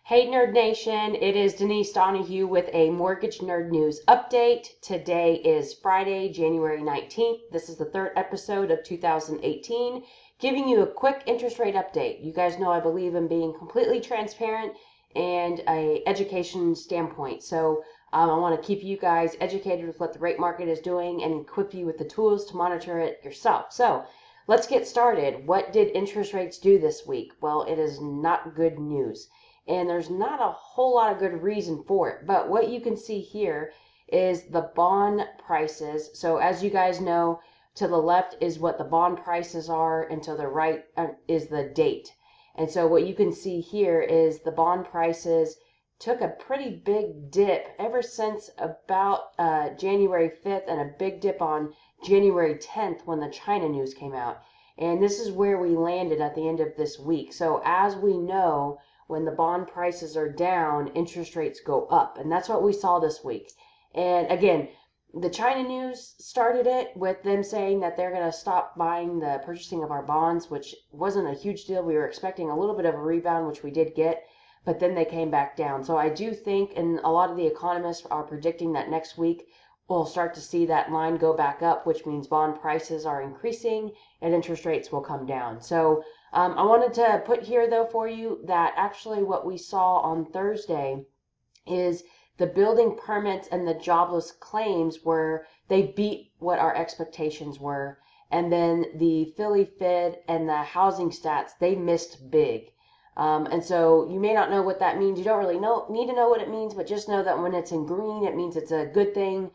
Hey Nerd Nation, it is Denise Donahue with a Mortgage Nerd News update. Today is Friday, January 19th. This is the third episode of 2018, giving you a quick interest rate update. You guys know I believe in being completely transparent and a education standpoint. So I want to keep you guys educated with what the rate market is doing and equip you with the tools to monitor it yourself. So let's get started. What did interest rates do this week? Well, it is not good news. And there's not a whole lot of good reason for it. But what you can see here is the bond prices. So as you guys know, to the left is what the bond prices are, and to the right is the date. And so what you can see here is the bond prices took a pretty big dip ever since about January 5th, and a big dip on January 10th when the China news came out. And this is where we landed at the end of this week. So as we know, when the bond prices are down, interest rates go up. And that's what we saw this week. And again, the China news started it with them saying that they're going to stop buying the purchasing of our bonds, which wasn't a huge deal. We were expecting a little bit of a rebound, which we did get, but then they came back down. So I do think, and a lot of the economists are predicting that next week we'll start to see that line go back up, which means bond prices are increasing and interest rates will come down. So I wanted to put here, though, for you that actually what we saw on Thursday is the building permits and the jobless claims were, they beat what our expectations were. And then the Philly Fed and the housing stats, they missed big. And so you may not know what that means. You don't really need to know what it means, but just know that when it's in green, it means it's a good thing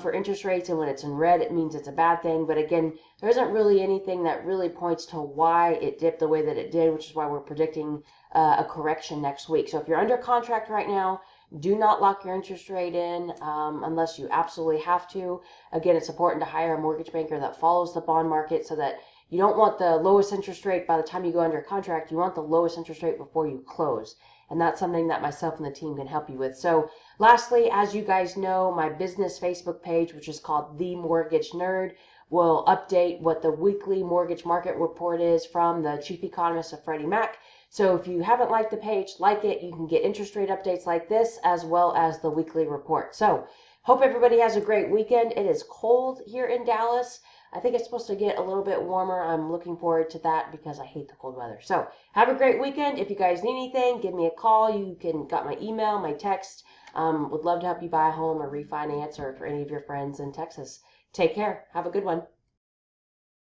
for interest rates, and when it's in red, it means it's a bad thing. But again, there isn't really anything that really points to why it dipped the way that it did, which is why we're predicting a correction next week. So if you're under contract right now, do not lock your interest rate in unless you absolutely have to. Again, it's important to hire a mortgage banker that follows the bond market, so that you don't want the lowest interest rate by the time you go under contract. You want the lowest interest rate before you close. And that's something that myself and the team can help you with. So lastly, as you guys know, my business Facebook page, which is called The Mortgage Nerd, will update what the weekly mortgage market report is from the chief economist of Freddie Mac. So if you haven't liked the page, like it. You can get interest rate updates like this, as well as the weekly report. So hope everybody has a great weekend. It is cold here in Dallas. I think it's supposed to get a little bit warmer. I'm looking forward to that because I hate the cold weather. So have a great weekend. If you guys need anything, give me a call. You got my email, my text. Would love to help you buy a home or refinance, or for any of your friends in Texas. Take care. Have a good one.